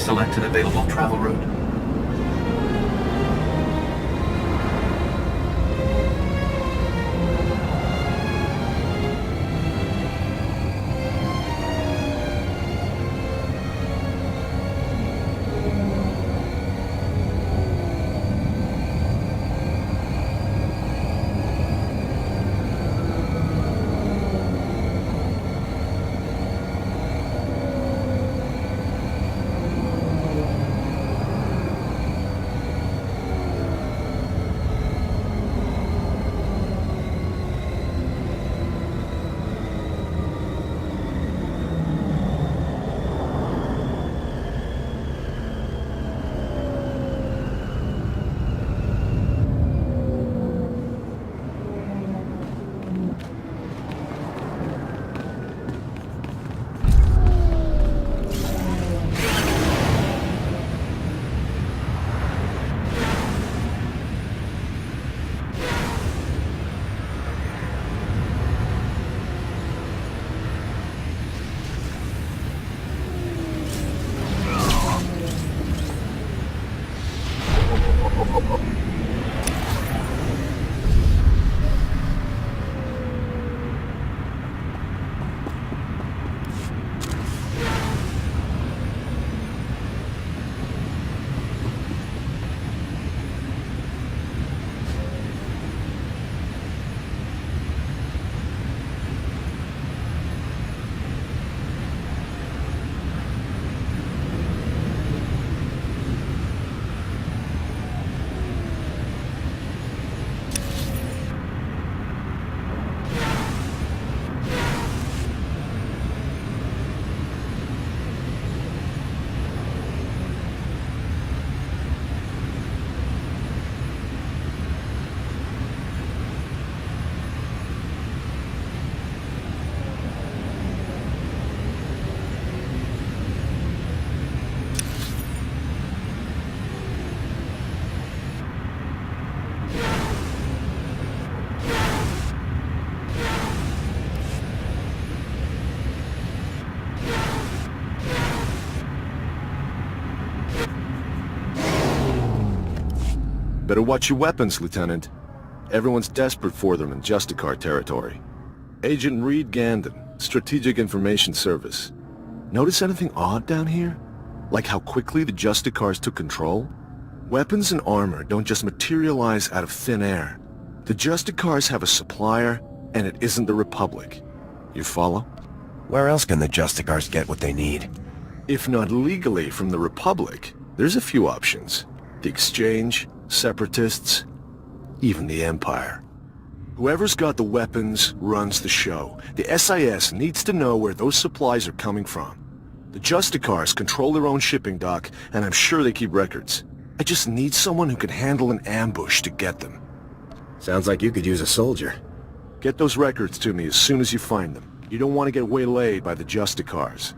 select an available travel route. Better watch your weapons, Lieutenant. Everyone's desperate for them in Justicar territory. Agent Reed Gandon, Strategic Information Service. Notice anything odd down here? Like how quickly the Justicars took control? Weapons and armor don't just materialize out of thin air. The Justicars have a supplier, and it isn't the Republic. You follow? Where else can the Justicars get what they need? If not legally from the Republic, there's a few options. The Exchange, Separatists, even the Empire. Whoever's got the weapons runs the show. The SIS needs to know where those supplies are coming from. The Justicars control their own shipping dock, and I'm sure they keep records. I just need someone who can handle an ambush to get them. Sounds like you could use a soldier. Get those records to me as soon as you find them. You don't want to get waylaid by the Justicars.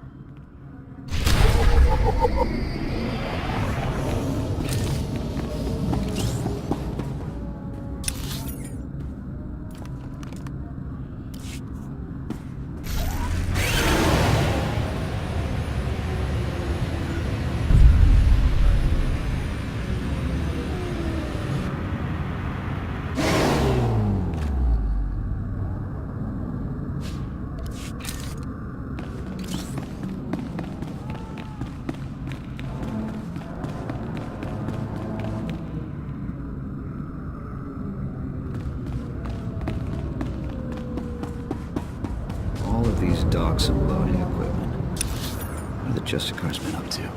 All of these docks and loading equipment. What have the Justicars been up to?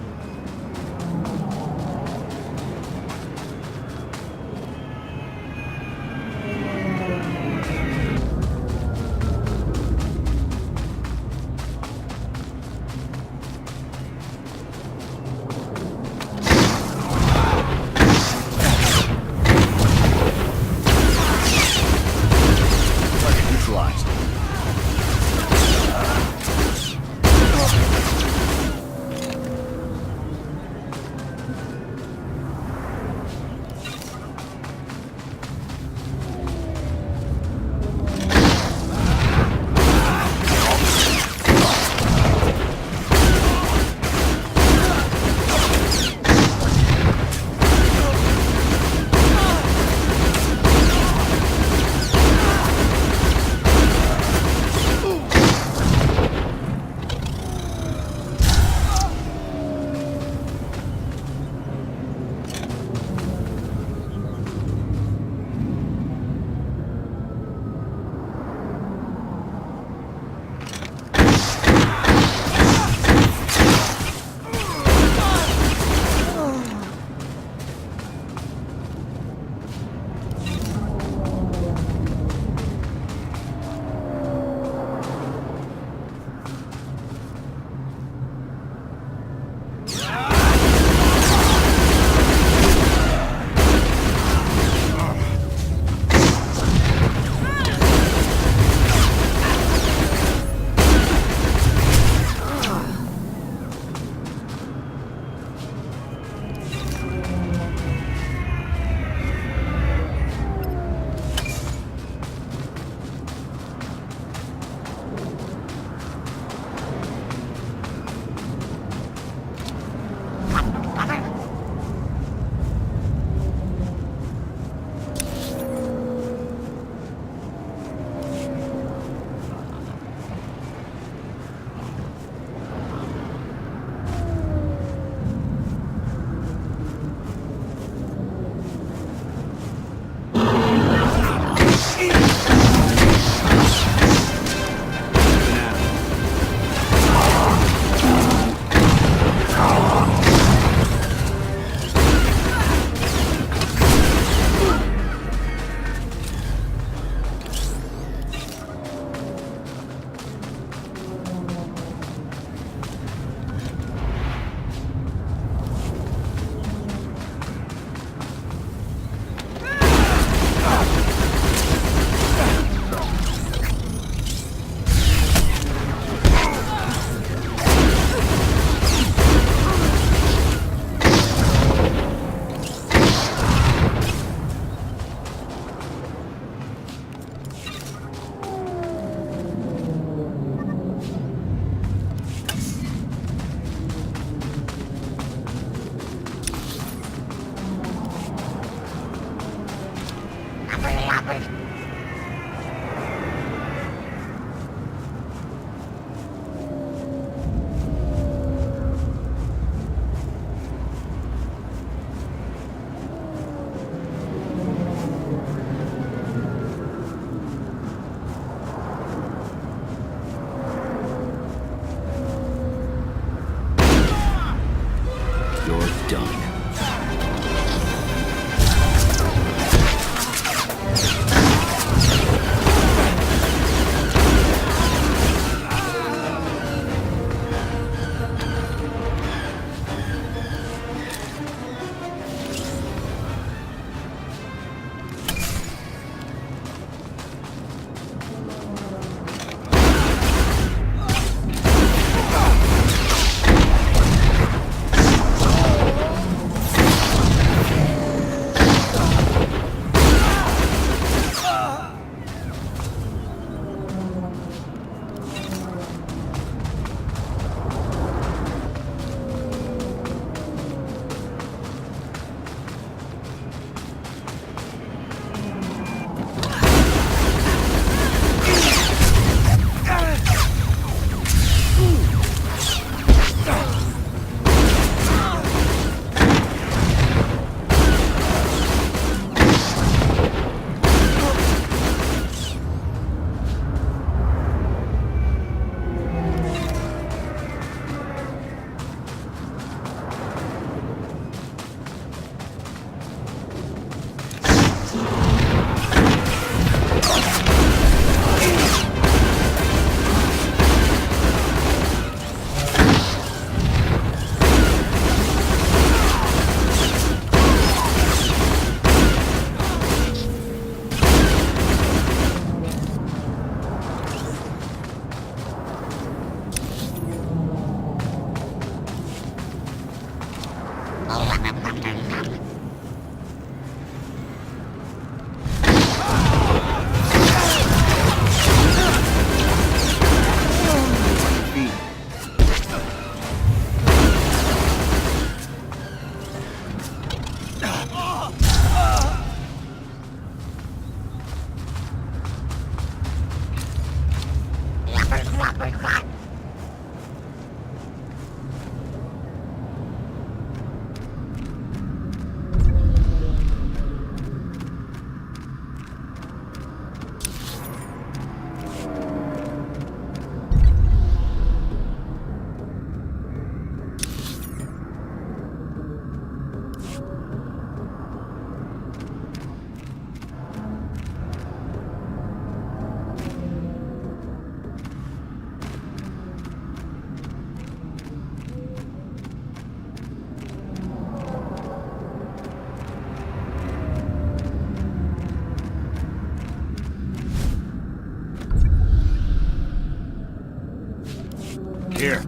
Here.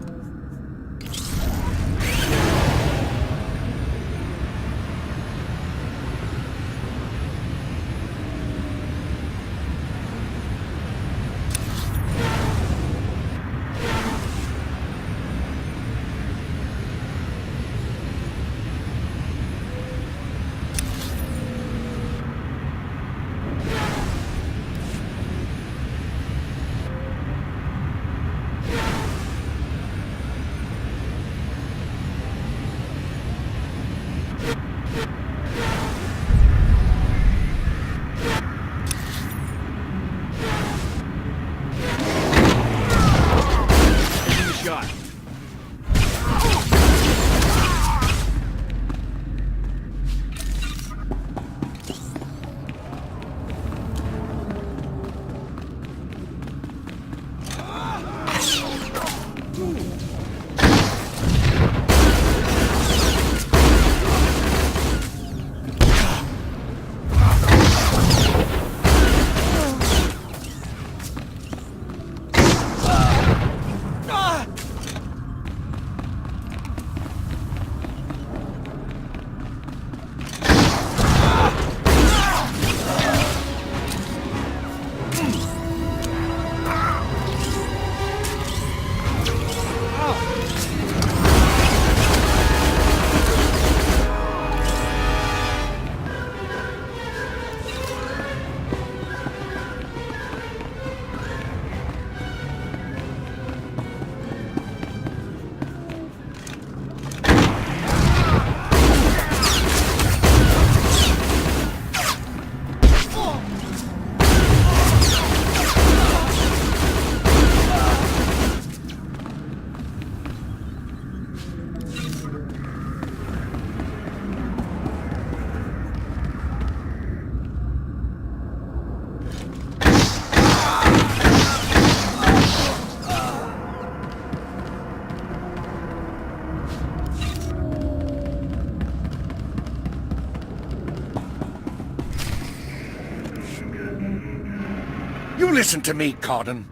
You listen to me, Carden.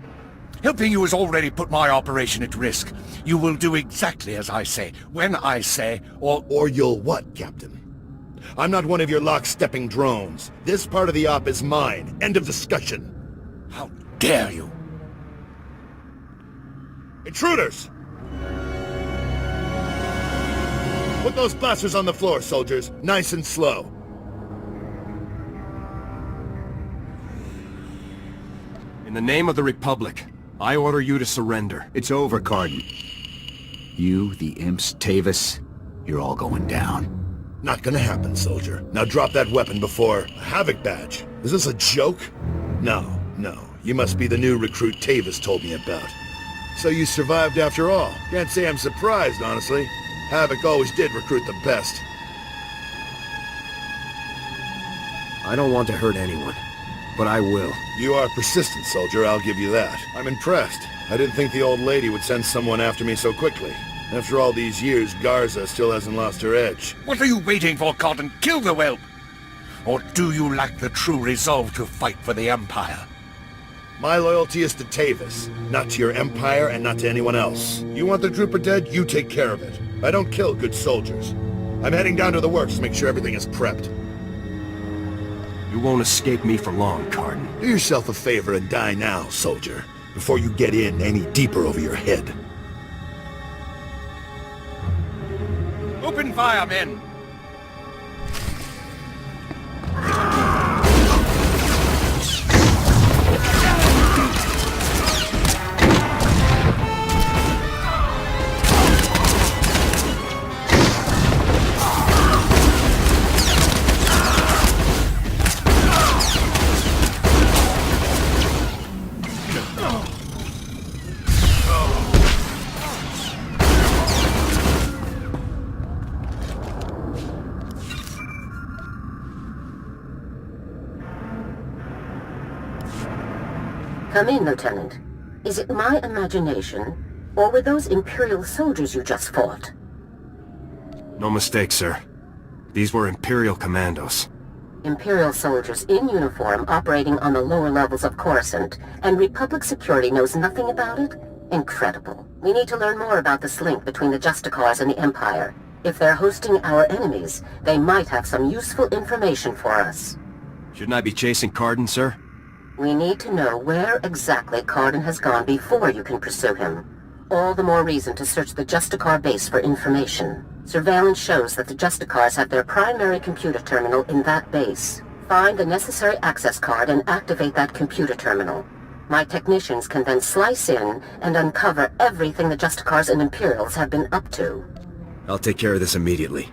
Helping you has already put my operation at risk. You will do exactly as I say, when I say, Or you'll what, Captain? I'm not one of your lock-stepping drones. This part of the op is mine. End of discussion. How dare you? Intruders! Put those blasters on the floor, soldiers. Nice and slow. In the name of the Republic, I order you to surrender. It's over, Carden. You, the imps, Tavis, you're all going down. Not gonna happen, soldier. Now drop that weapon before... A Havoc badge? Is this a joke? No. You must be the new recruit Tavis told me about. So you survived after all. Can't say I'm surprised, honestly. Havoc always did recruit the best. I don't want to hurt anyone, but I will. You are persistent, soldier, I'll give you that. I'm impressed. I didn't think the old lady would send someone after me so quickly. After all these years, Garza still hasn't lost her edge. What are you waiting for, Carden? Kill the whelp! Or do you lack the true resolve to fight for the Empire? My loyalty is to Tavis, not to your empire and not to anyone else. You want the trooper dead? You take care of it. I don't kill good soldiers. I'm heading down to the works to make sure everything is prepped. You won't escape me for long, Carden. Do yourself a favor and die now, soldier, before you get in any deeper over your head. Open fire, men! Come in, Lieutenant. Is it my imagination, or were those Imperial soldiers you just fought? No mistake, sir. These were Imperial commandos. Imperial soldiers in uniform operating on the lower levels of Coruscant, and Republic security knows nothing about it? Incredible. We need to learn more about this link between the Justicars and the Empire. If they're hosting our enemies, they might have some useful information for us. Shouldn't I be chasing Cardin, sir? We need to know where exactly Cardin has gone before you can pursue him. All the more reason to search the Justicar base for information. Surveillance shows that the Justicars have their primary computer terminal in that base. Find the necessary access card and activate that computer terminal. My technicians can then slice in and uncover everything the Justicars and Imperials have been up to. I'll take care of this immediately.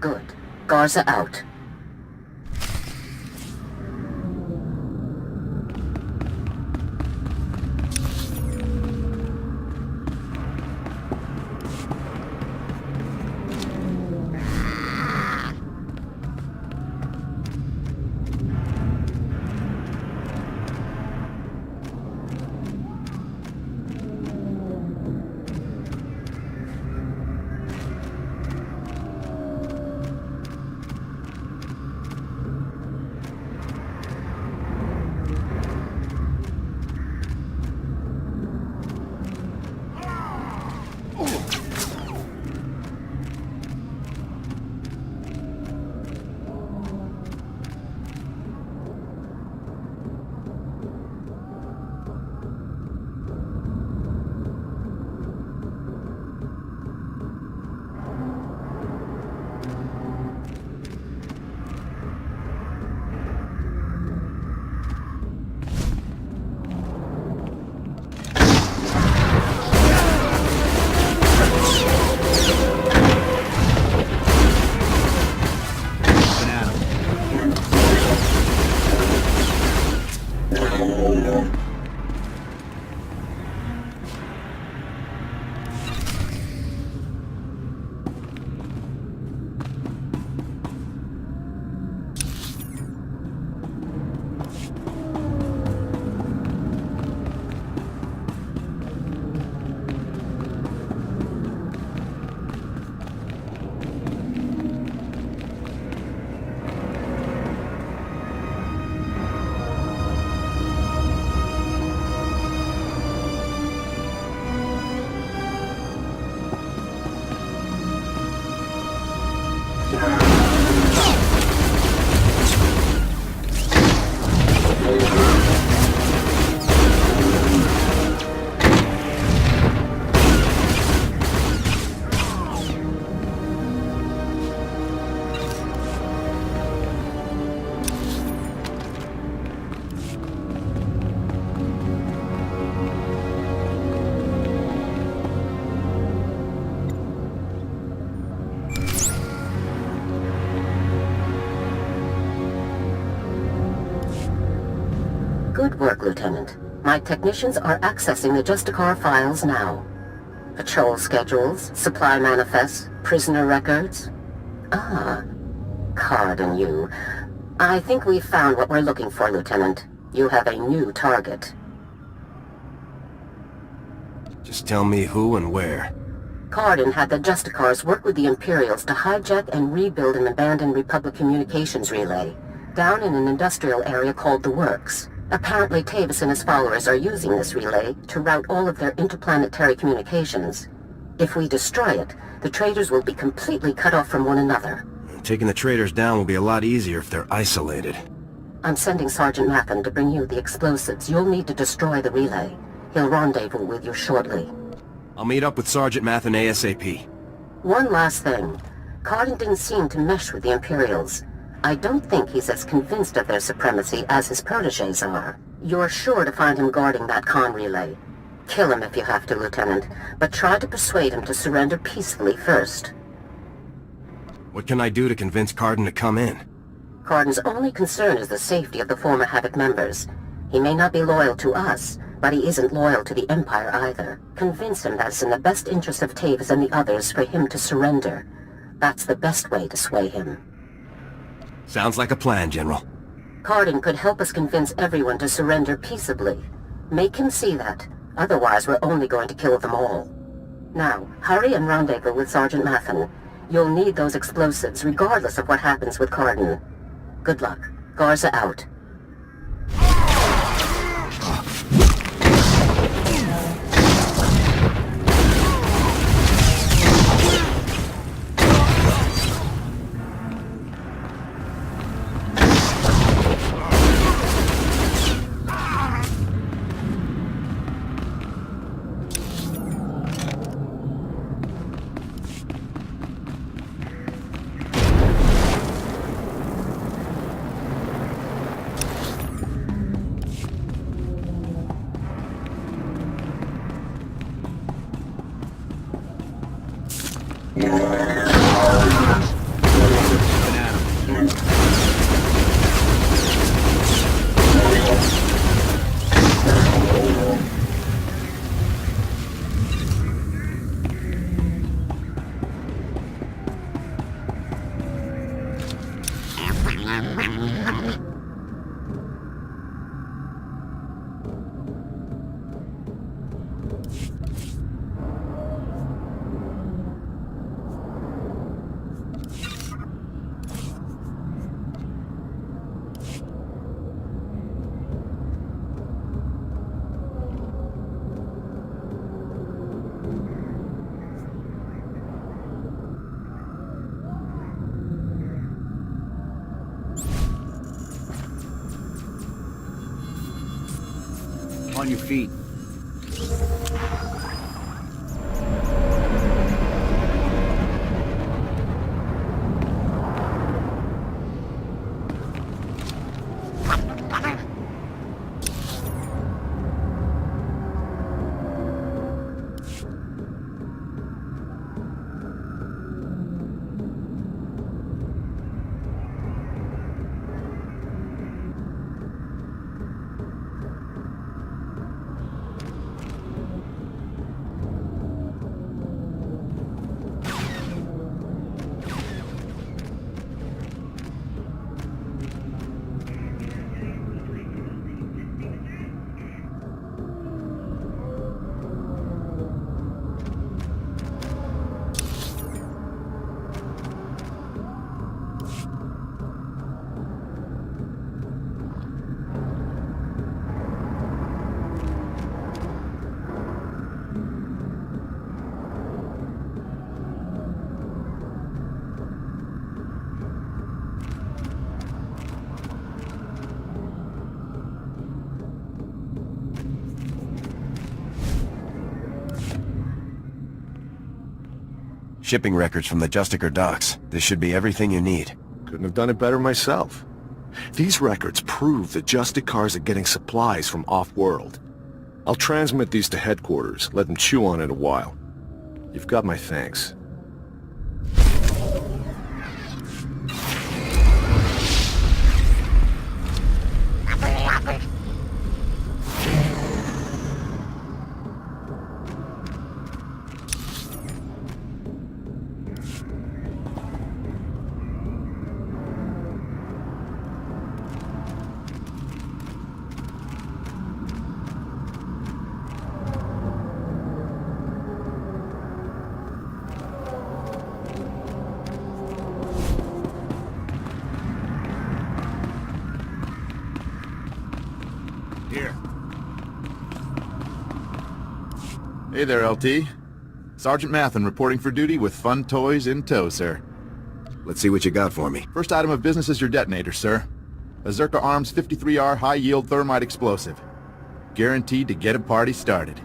Good. Garza out. Good work, Lieutenant. My technicians are accessing the Justicar files now. Patrol schedules, supply manifests, prisoner records. Ah, Card and you. I think we've found what we're looking for, Lieutenant. You have a new target. Just tell me who and where. Cardin had the Justicars work with the Imperials to hijack and rebuild an abandoned Republic communications relay down in an industrial area called the Works. Apparently Tavis and his followers are using this relay to route all of their interplanetary communications. If we destroy it, the traitors will be completely cut off from one another. Taking the traitors down will be a lot easier if they're isolated. I'm sending Sergeant Mathen to bring you the explosives. You'll need to destroy the relay. He'll rendezvous with you shortly. I'll meet up with Sergeant Mathen ASAP. One last thing. Cardin didn't seem to mesh with the Imperials. I don't think he's as convinced of their supremacy as his protégés are. You're sure to find him guarding that con relay. Kill him if you have to, Lieutenant, but try to persuade him to surrender peacefully first. What can I do to convince Cardin to come in? Cardin's only concern is the safety of the former Havoc members. He may not be loyal to us, but he isn't loyal to the Empire either. Convince him that it's in the best interest of Tavis and the others for him to surrender. That's the best way to sway him. Sounds like a plan, General. Cardin could help us convince everyone to surrender peaceably. Make him see that. Otherwise, we're only going to kill them all. Now, hurry and rendezvous with Sergeant Mathen. You'll need those explosives, regardless of what happens with Cardin. Good luck. Garza out. On your feet. Shipping records from the Justicar docks. This should be everything you need. Couldn't have done it better myself. These records prove that Justicars are getting supplies from off-world. I'll transmit these to headquarters, let them chew on it a while. You've got my thanks. Here. Hey there, LT. Sergeant Mathen reporting for duty with fun toys in tow, sir. Let's see what you got for me. First item of business is your detonator, sir. A Zerka Arms 53R high-yield thermite explosive. Guaranteed to get a party started.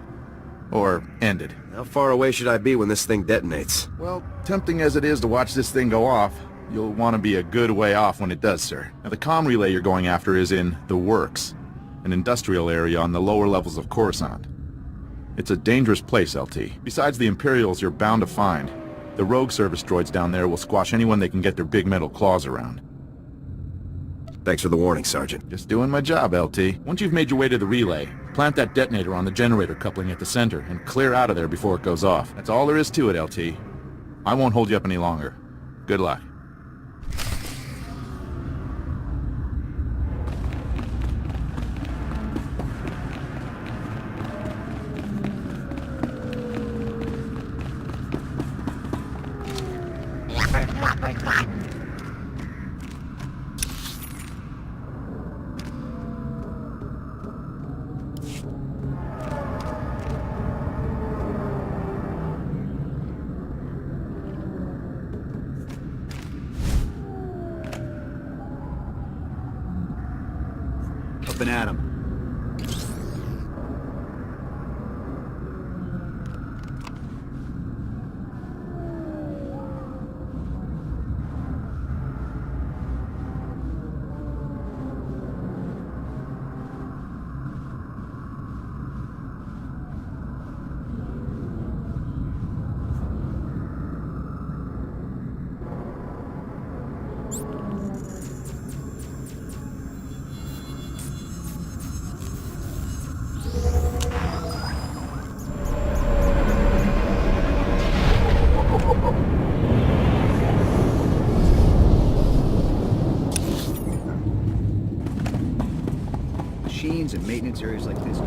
Or ended. How far away should I be when this thing detonates? Well, tempting as it is to watch this thing go off, you'll want to be a good way off when it does, sir. Now, the comm relay you're going after is in the Works, an industrial area on the lower levels of Coruscant. It's a dangerous place, LT. Besides the Imperials you're bound to find, the rogue service droids down there will squash anyone they can get their big metal claws around. Thanks for the warning, Sergeant. Just doing my job, LT. Once you've made your way to the relay, plant that detonator on the generator coupling at the center and clear out of there before it goes off. That's all there is to it, LT. I won't hold you up any longer. Good luck. Up and at 'em. Machines and maintenance areas like this.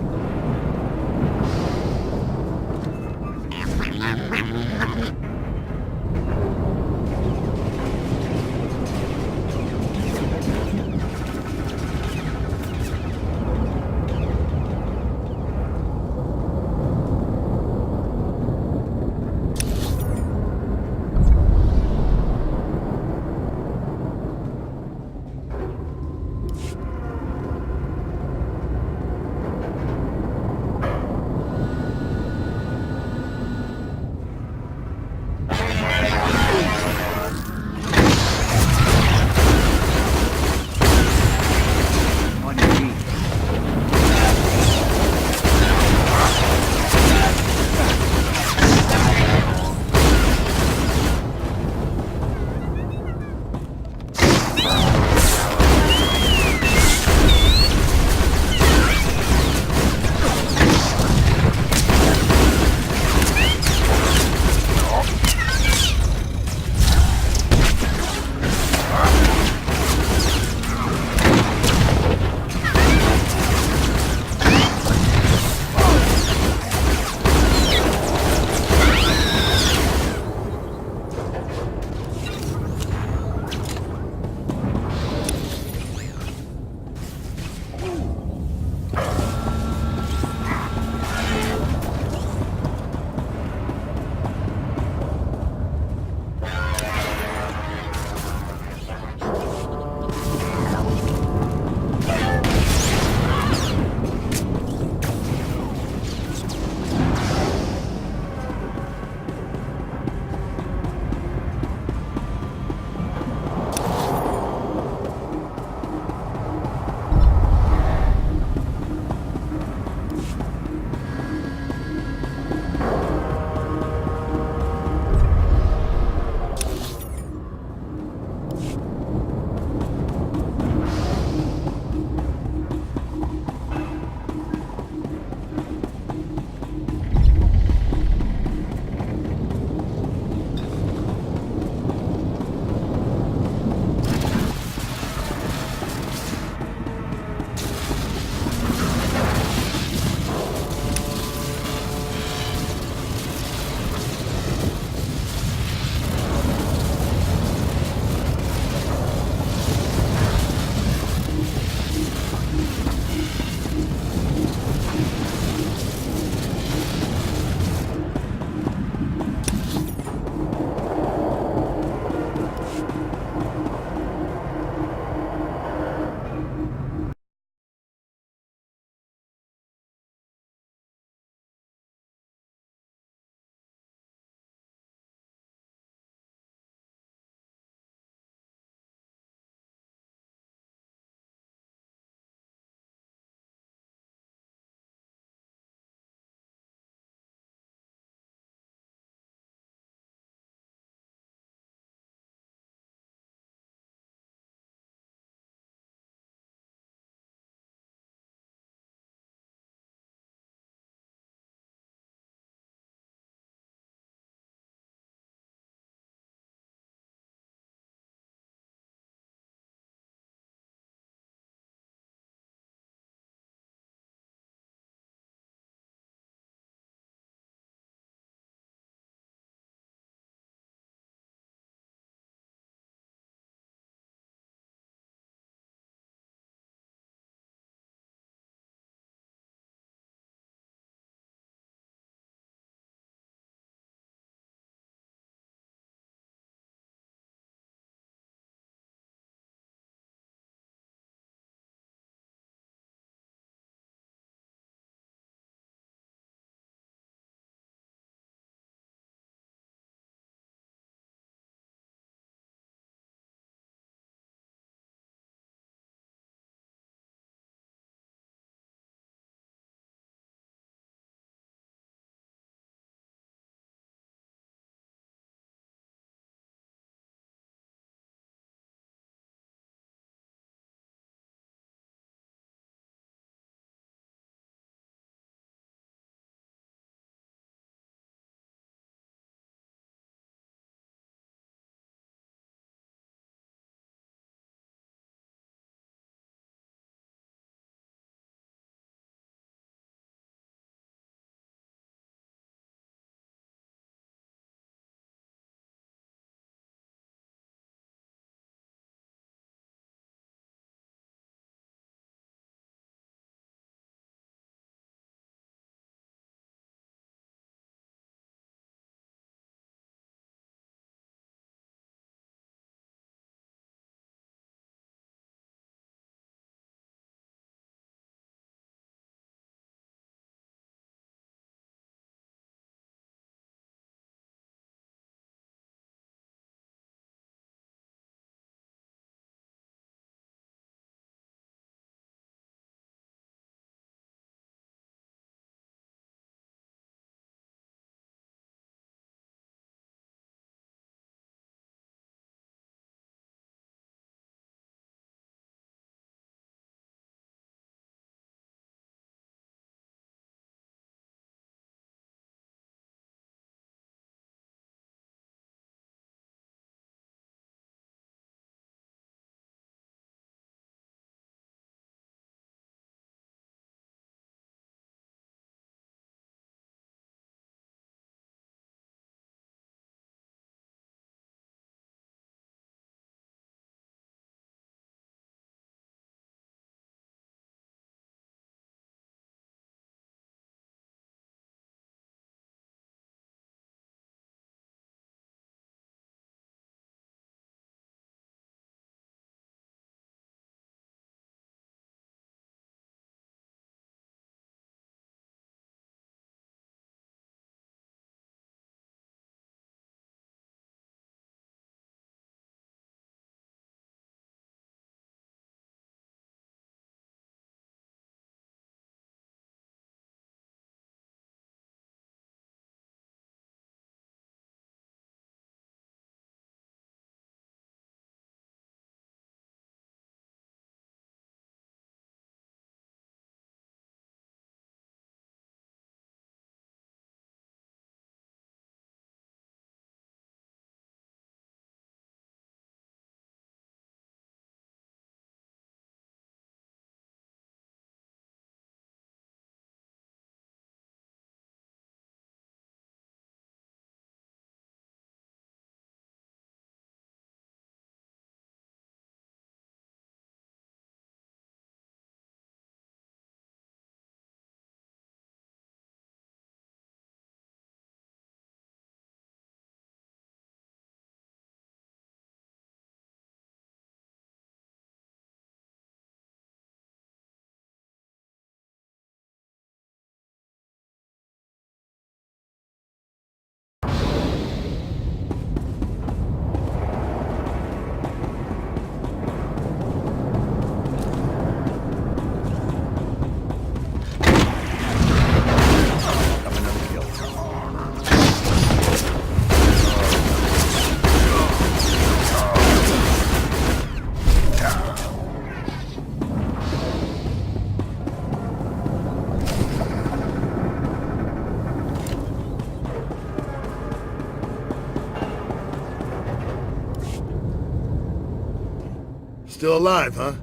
Still alive, huh?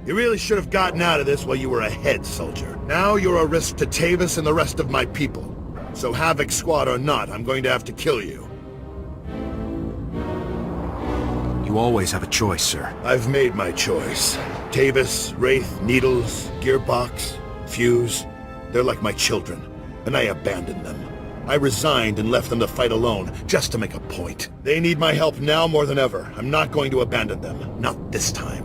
You really should have gotten out of this while you were ahead, soldier. Now you're a risk to Tavis and the rest of my people. So Havoc Squad or not, I'm going to have to kill you. You always have a choice, sir. I've made my choice. Tavis, Wraith, Needles, Gearbox, Fuse. They're like my children, and I abandoned them. I resigned and left them to fight alone, just to make a point. They need my help now more than ever. I'm not going to abandon them. Not this time.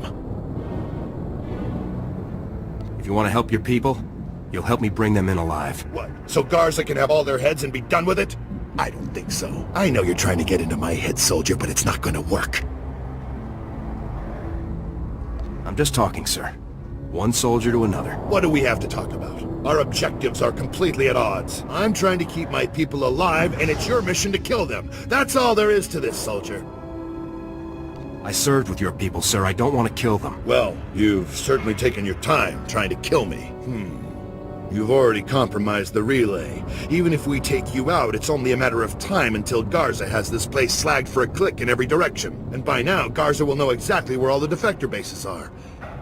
If you want to help your people, you'll help me bring them in alive. What? So Garza can have all their heads and be done with it? I don't think so. I know you're trying to get into my head, soldier, but it's not going to work. I'm just talking, sir. One soldier to another. What do we have to talk about? Our objectives are completely at odds. I'm trying to keep my people alive, and it's your mission to kill them. That's all there is to this, soldier. I served with your people, sir. I don't want to kill them. Well, you've certainly taken your time trying to kill me. You've already compromised the relay. Even if we take you out, it's only a matter of time until Garza has this place slagged for a click in every direction. And by now, Garza will know exactly where all the defector bases are.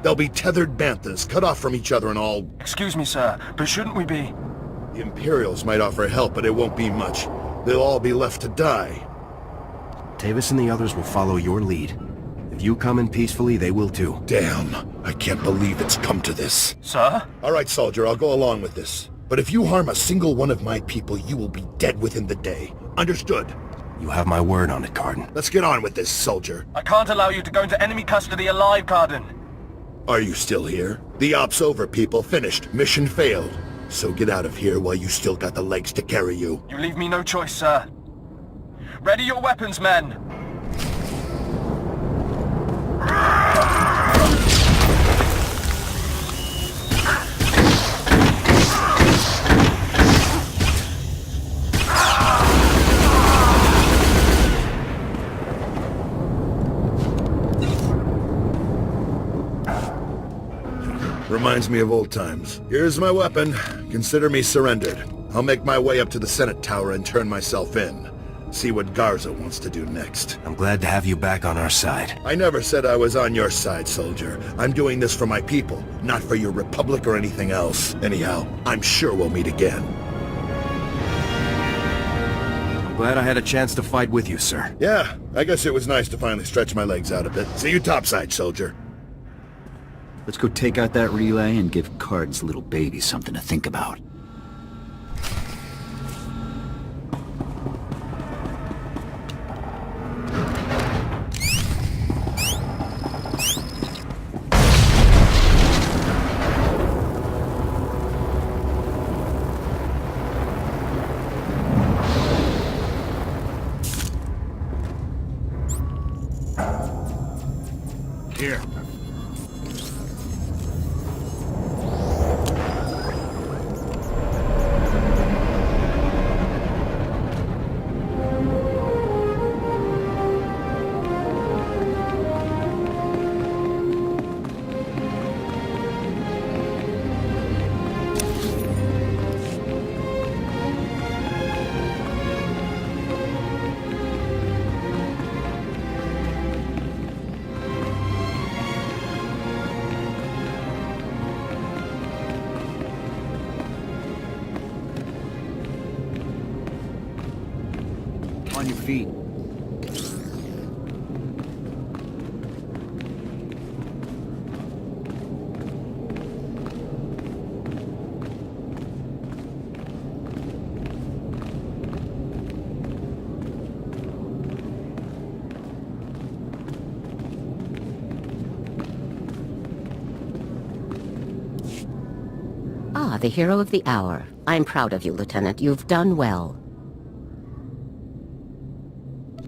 They'll be tethered banthas, cut off from each other and all... Excuse me, sir, but shouldn't we be... The Imperials might offer help, but it won't be much. They'll all be left to die. Tavis and the others will follow your lead. If you come in peacefully, they will too. Damn, I can't believe it's come to this. Sir? All right, soldier, I'll go along with this. But if you harm a single one of my people, you will be dead within the day. Understood? You have my word on it, Cardin. Let's get on with this, soldier. I can't allow you to go into enemy custody alive, Cardin. Are you still here? The op's over, people. Finished. Mission failed. So get out of here while you still got the legs to carry you. You leave me no choice, sir. Ready your weapons, men! Reminds me of old times. Here's my weapon. Consider me surrendered. I'll make my way up to the Senate Tower and turn myself in. See what Garza wants to do next. I'm glad to have you back on our side. I never said I was on your side, soldier. I'm doing this for my people, not for your republic or anything else. Anyhow, I'm sure we'll meet again. I'm glad I had a chance to fight with you, sir. Yeah, I guess it was nice to finally stretch my legs out a bit. See you topside, soldier. Let's go take out that relay and give Card's little baby something to think about. Here. On your feet. Ah, the hero of the hour. I'm proud of you, Lieutenant. You've done well.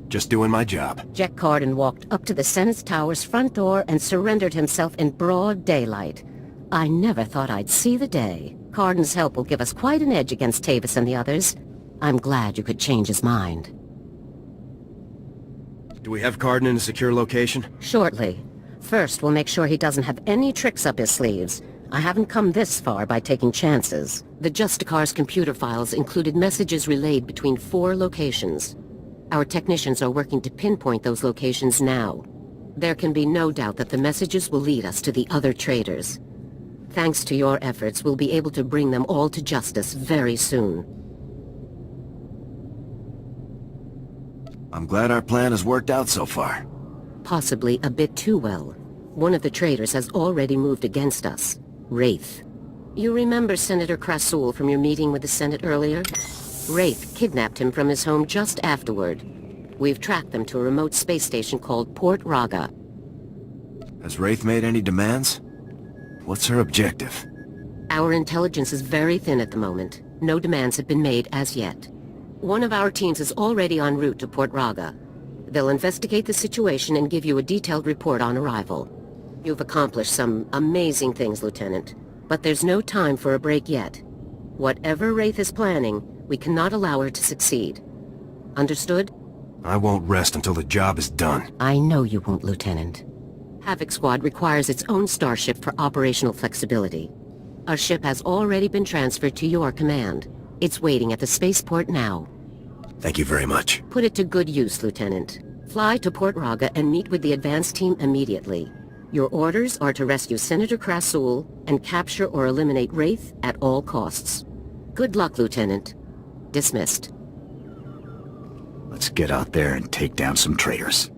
Just doing my job. Jack Cardin walked up to the Senate Tower's front door and surrendered himself in broad daylight. I never thought I'd see the day. Cardin's help will give us quite an edge against Tavis and the others. I'm glad you could change his mind. Do we have Cardin in a secure location? Shortly. First, we'll make sure he doesn't have any tricks up his sleeves. I haven't come this far by taking chances. The Justicar's computer files included messages relayed between 4 locations. Our technicians are working to pinpoint those locations now. There can be no doubt that the messages will lead us to the other traitors. Thanks to your efforts, we'll be able to bring them all to justice very soon. I'm glad our plan has worked out so far. Possibly a bit too well. One of the traitors has already moved against us. Wraith. You remember Senator Krasul from your meeting with the Senate earlier? Wraith kidnapped him from his home just afterward. We've tracked them to a remote space station called Port Raga. Has Wraith made any demands? What's her objective? Our intelligence is very thin at the moment. No demands have been made as yet. One of our teams is already en route to Port Raga. They'll investigate the situation and give you a detailed report on arrival. You've accomplished some amazing things, Lieutenant. But there's no time for a break yet. Whatever Wraith is planning, we cannot allow her to succeed. Understood? I won't rest until the job is done. I know you won't, Lieutenant. Havoc Squad requires its own starship for operational flexibility. Our ship has already been transferred to your command. It's waiting at the spaceport now. Thank you very much. Put it to good use, Lieutenant. Fly to Port Raga and meet with the advance team immediately. Your orders are to rescue Senator Krasul and capture or eliminate Wraith at all costs. Good luck, Lieutenant. Dismissed. Let's get out there and take down some traitors.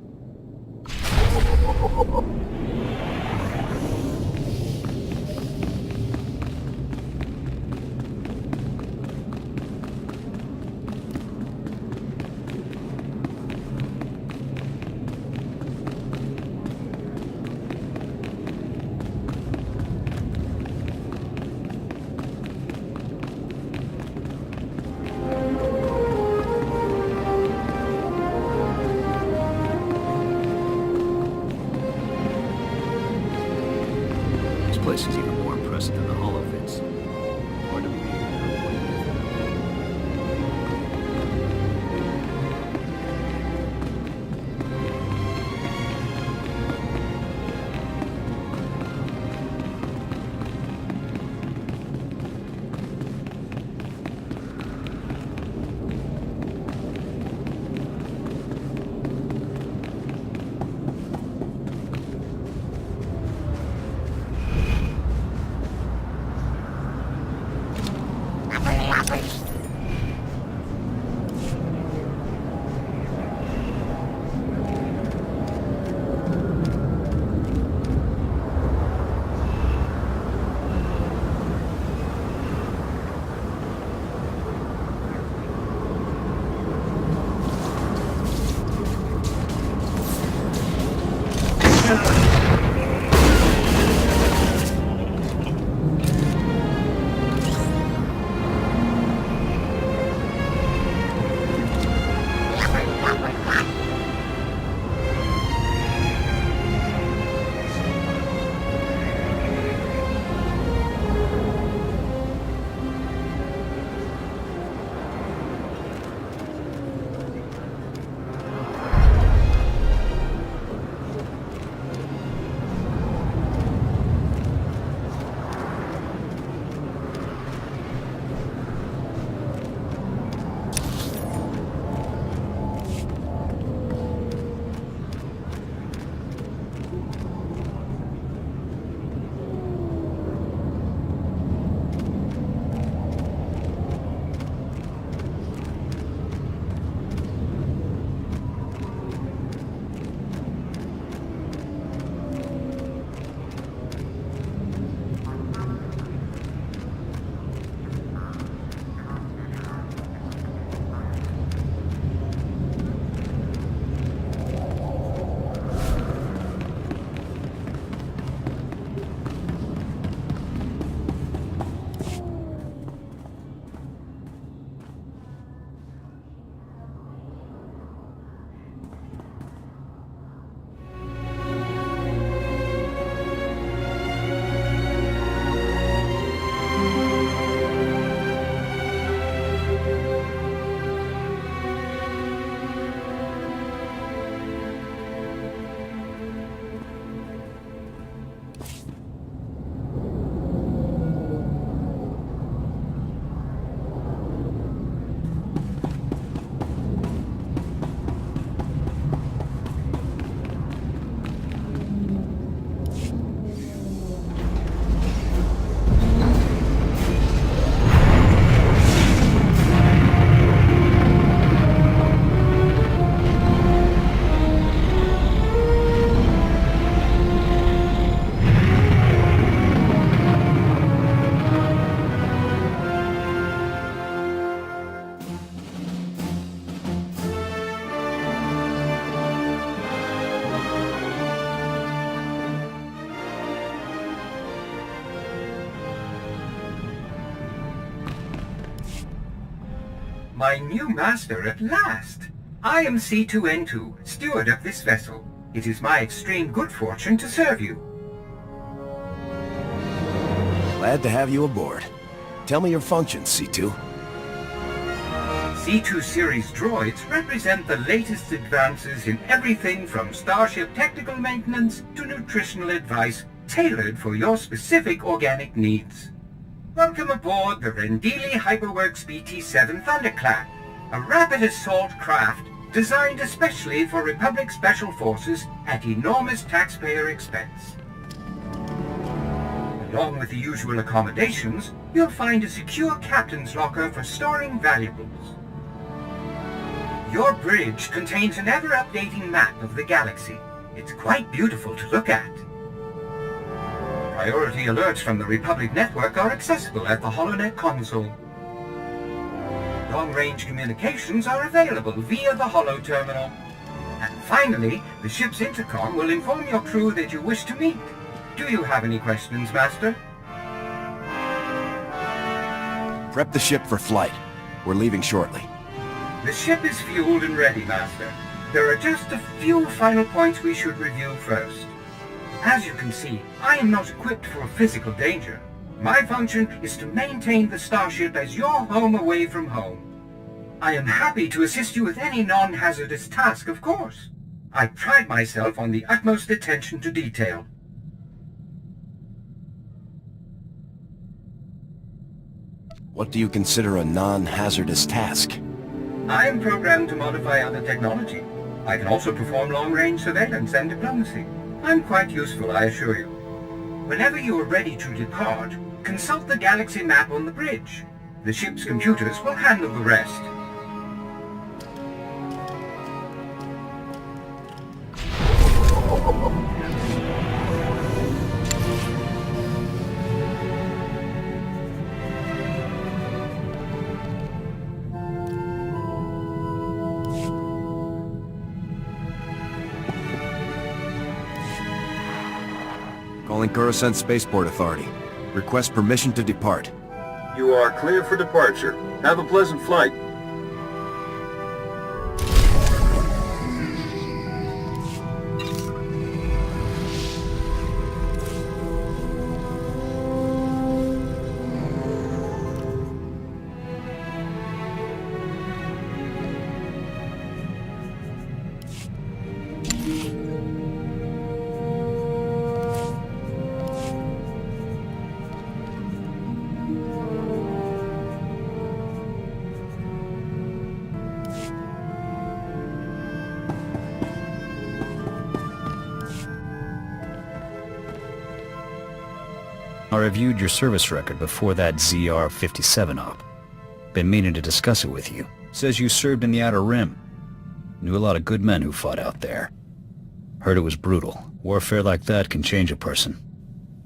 My new master at last! I am C2N2, steward of this vessel. It is my extreme good fortune to serve you. Glad to have you aboard. Tell me your functions, C2. C2 series droids represent the latest advances in everything from Starship technical maintenance to nutritional advice tailored for your specific organic needs. Welcome aboard the Rendili Hyperworks BT-7 Thunderclap, a rapid assault craft designed especially for Republic Special Forces at enormous taxpayer expense. Along with the usual accommodations, you'll find a secure captain's locker for storing valuables. Your bridge contains an ever-updating map of the galaxy. It's quite beautiful to look at. Priority alerts from the Republic network are accessible at the HoloNet console. Long-range communications are available via the Holo Terminal. And finally, the ship's intercom will inform your crew that you wish to meet. Do you have any questions, Master? Prep the ship for flight. We're leaving shortly. The ship is fueled and ready, Master. There are just a few final points we should review first. As you can see, I am not equipped for physical danger. My function is to maintain the starship as your home away from home. I am happy to assist you with any non-hazardous task, of course. I pride myself on the utmost attention to detail. What do you consider a non-hazardous task? I am programmed to modify other technology. I can also perform long-range surveillance and diplomacy. I'm quite useful, I assure you. Whenever you are ready to depart, consult the galaxy map on the bridge. The ship's computers will handle the rest. Calling Coruscant Spaceport Authority. Request permission to depart. You are clear for departure. Have a pleasant flight. I reviewed your service record before that ZR-57 op. Been meaning to discuss it with you. Says you served in the Outer Rim. Knew a lot of good men who fought out there. Heard it was brutal. Warfare like that can change a person.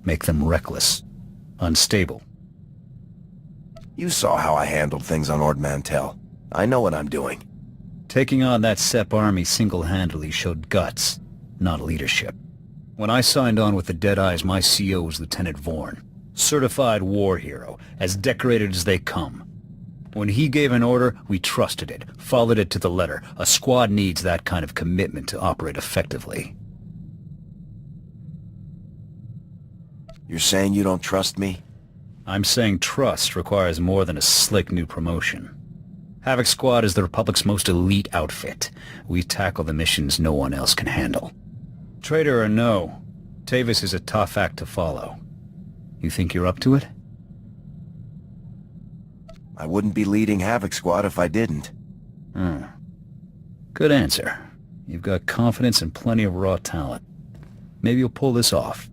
Make them reckless. Unstable. You saw how I handled things on Ord Mantell. I know what I'm doing. Taking on that SEP army single-handedly showed guts, not leadership. When I signed on with the Deadeyes, my CO was Lieutenant Vorn. Certified war hero, as decorated as they come. When he gave an order, we trusted it, followed it to the letter. A squad needs that kind of commitment to operate effectively. You're saying you don't trust me? I'm saying trust requires more than a slick new promotion. Havoc Squad is the Republic's most elite outfit. We tackle the missions no one else can handle. Traitor or no, Tavis is a tough act to follow. You think you're up to it? I wouldn't be leading Havoc Squad if I didn't. Good answer. You've got confidence and plenty of raw talent. Maybe you'll pull this off.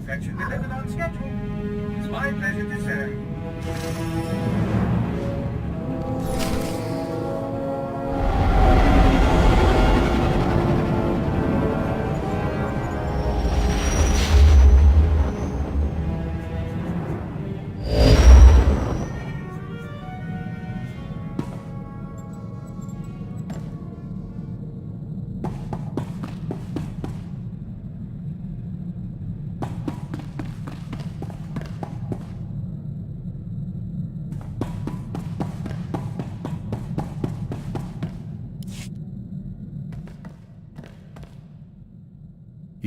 Perfection delivered on schedule. It's my pleasure to serve.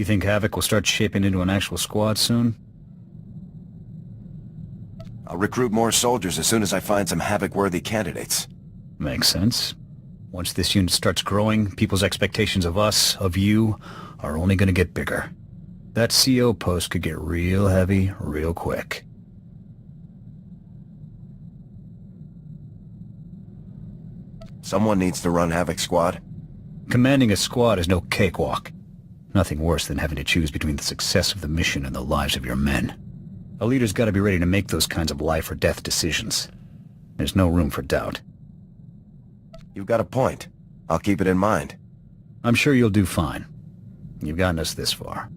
think Havoc will start shaping into an actual squad soon? I'll recruit more soldiers as soon as I find some Havoc-worthy candidates. Makes sense. Once this unit starts growing, people's expectations of us, of you, are only gonna get bigger. That CO post could get real heavy real quick. Someone needs to run Havoc Squad. Commanding a squad is no cakewalk. Nothing worse than having to choose between the success of the mission and the lives of your men. A leader's gotta be ready to make those kinds of life or death decisions. There's no room for doubt. You've got a point. I'll keep it in mind. I'm sure you'll do fine. You've gotten us this far.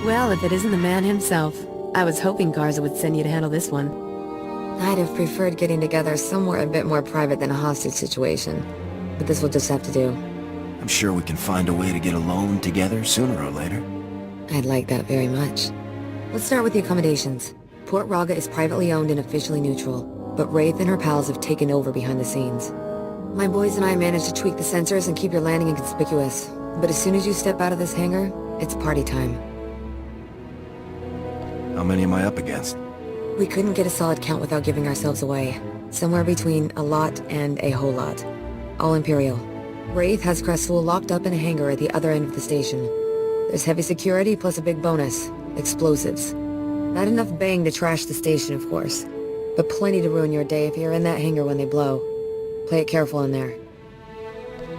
Well, if it isn't the man himself. I was hoping Garza would send you to handle this one. I'd have preferred getting together somewhere a bit more private than a hostage situation. But this will just have to do. I'm sure we can find a way to get alone together sooner or later. I'd like that very much. Let's start with the accommodations. Port Raga is privately owned and officially neutral, but Wraith and her pals have taken over behind the scenes. My boys and I managed to tweak the sensors and keep your landing inconspicuous. But as soon as you step out of this hangar, it's party time. How many am I up against? We couldn't get a solid count without giving ourselves away. Somewhere between a lot and a whole lot. All Imperial. Wraith has Cressul locked up in a hangar at the other end of the station. There's heavy security plus a big bonus. Explosives. Not enough bang to trash the station, of course. But plenty to ruin your day if you're in that hangar when they blow. Play it careful in there.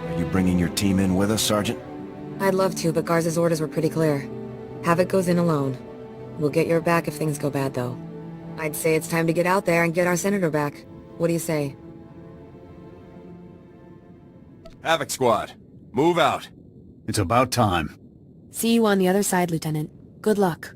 Are you bringing your team in with us, Sergeant? I'd love to, but Garza's orders were pretty clear. Havoc goes in alone. We'll get your back if things go bad, though. I'd say it's time to get out there and get our senator back. What do you say? Havoc Squad, move out. It's about time. See you on the other side, Lieutenant. Good luck.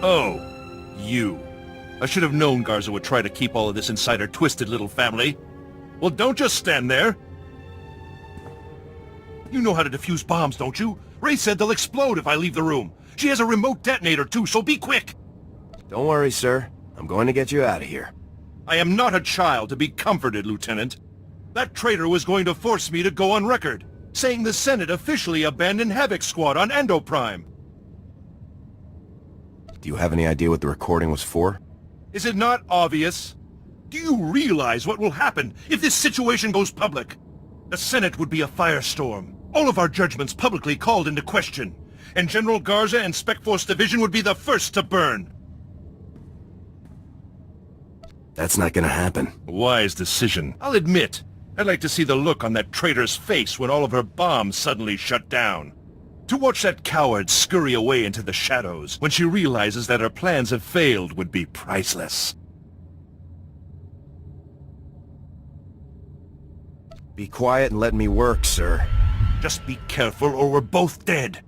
Oh, you. I should have known Garza would try to keep all of this inside her twisted little family. Well, don't just stand there. You know how to defuse bombs, don't you? Ray said they'll explode if I leave the room. She has a remote detonator, too, so be quick. Don't worry, sir. I'm going to get you out of here. I am not a child to be comforted, Lieutenant. That traitor was going to force me to go on record, saying the Senate officially abandoned Havoc Squad on Endo Prime. Do you have any idea what the recording was for? Is it not obvious? Do you realize what will happen if this situation goes public? The Senate would be a firestorm. All of our judgments publicly called into question. And General Garza and Spec Force Division would be the first to burn. That's not gonna happen. Wise decision. I'll admit, I'd like to see the look on that traitor's face when all of her bombs suddenly shut down. To watch that coward scurry away into the shadows when she realizes that her plans have failed would be priceless. Be quiet and let me work, sir. Just be careful or we're both dead.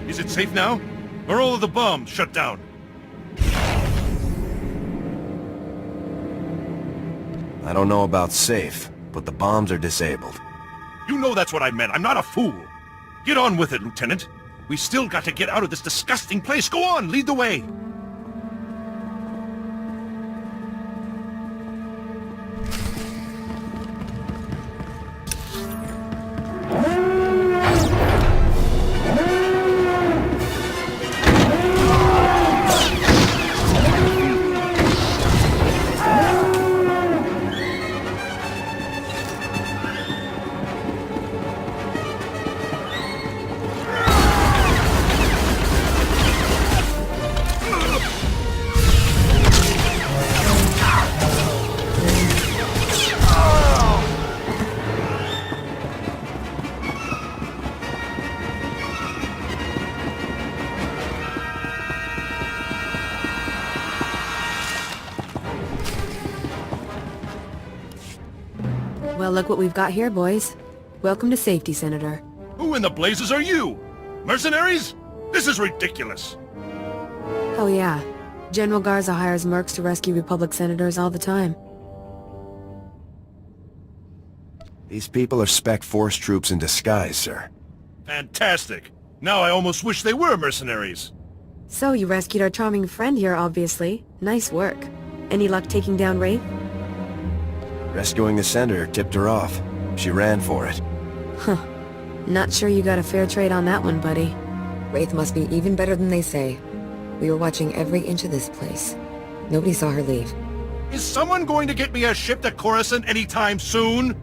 Is it safe now? Are all of the bombs shut down? I don't know about safe, but the bombs are disabled. You know that's what I meant. I'm not a fool. Get on with it, Lieutenant. We still got to get out of this disgusting place. Go on, lead the way. Well, look what we've got here, boys. Welcome to safety, Senator. Who in the blazes are you? Mercenaries? This is ridiculous. Oh yeah. General Garza hires mercs to rescue Republic senators all the time. These people are Spec Force troops in disguise, sir. Fantastic. Now I almost wish they were mercenaries. So, you rescued our charming friend here, obviously. Nice work. Any luck taking down Wraith? Rescuing the senator tipped her off. She ran for it. Huh. Not sure you got a fair trade on that one, buddy. Wraith must be even better than they say. We were watching every inch of this place. Nobody saw her leave. Is someone going to get me a ship to Coruscant anytime soon?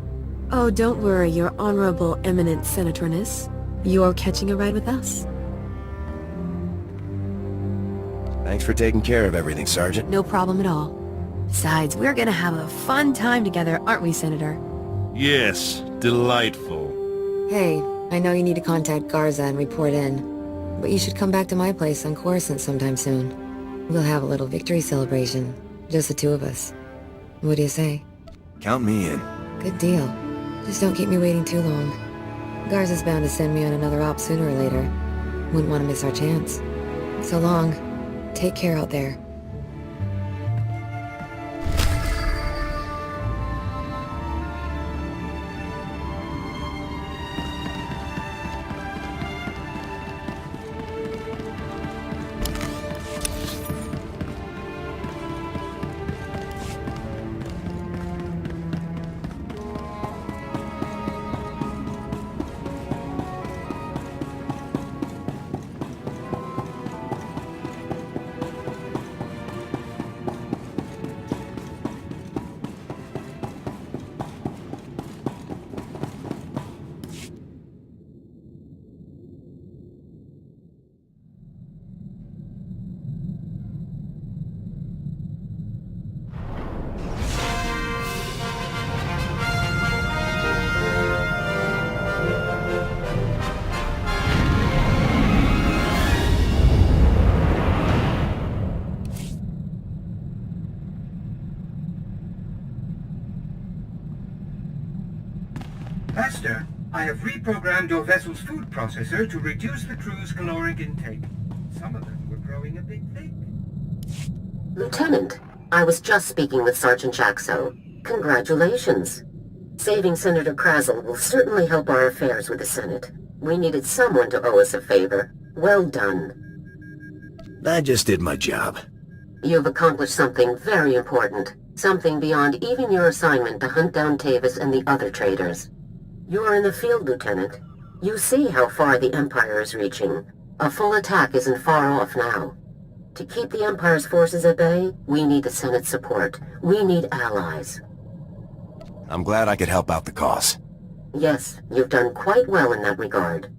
Oh, don't worry, your honorable eminent senatorness. You're catching a ride with us. Thanks for taking care of everything, Sergeant. No problem at all. Besides, we're gonna have a fun time together, aren't we, Senator? Yes, delightful. Hey, I know you need to contact Garza and report in, but you should come back to my place on Coruscant sometime soon. We'll have a little victory celebration, just the two of us. What do you say? Count me in. Good deal. Just don't keep me waiting too long. Garza's bound to send me on another op sooner or later. Wouldn't want to miss our chance. So long. Take care out there. reprogrammed your vessel's food processor to reduce the crew's caloric intake. Some of them were growing a bit thick. Lieutenant, I was just speaking with Sergeant Jaxo. Congratulations. Saving Senator Krazel will certainly help our affairs with the Senate. We needed someone to owe us a favor. Well done. I just did my job. You've accomplished something very important. Something beyond even your assignment to hunt down Tavis and the other traitors. You're in the field, Lieutenant. You see how far the Empire is reaching. A full attack isn't far off now. To keep the Empire's forces at bay, we need the Senate's support. We need allies. I'm glad I could help out the cause. Yes, you've done quite well in that regard.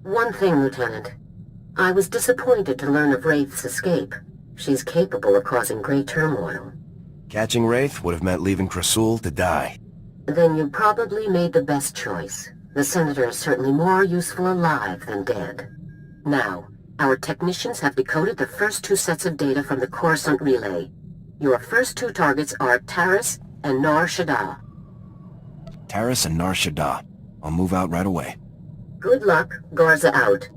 One thing, Lieutenant. I was disappointed to learn of Wraith's escape. She's capable of causing great turmoil. Catching Wraith would have meant leaving Krasul to die. Then you probably made the best choice. The Senator is certainly more useful alive than dead. Now, our technicians have decoded the first two sets of data from the Coruscant relay. Your first two targets are Taris and Nar Shaddaa. Taris and Nar Shaddaa. I'll move out right away. Good luck. Garza out.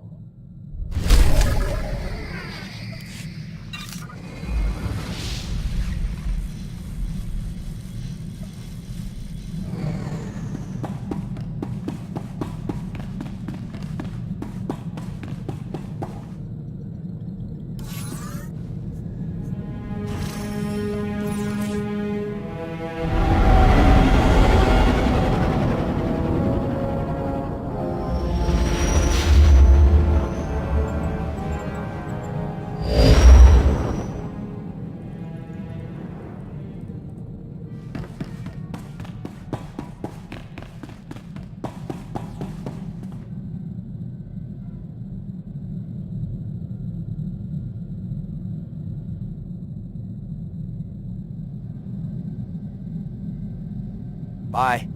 Bye.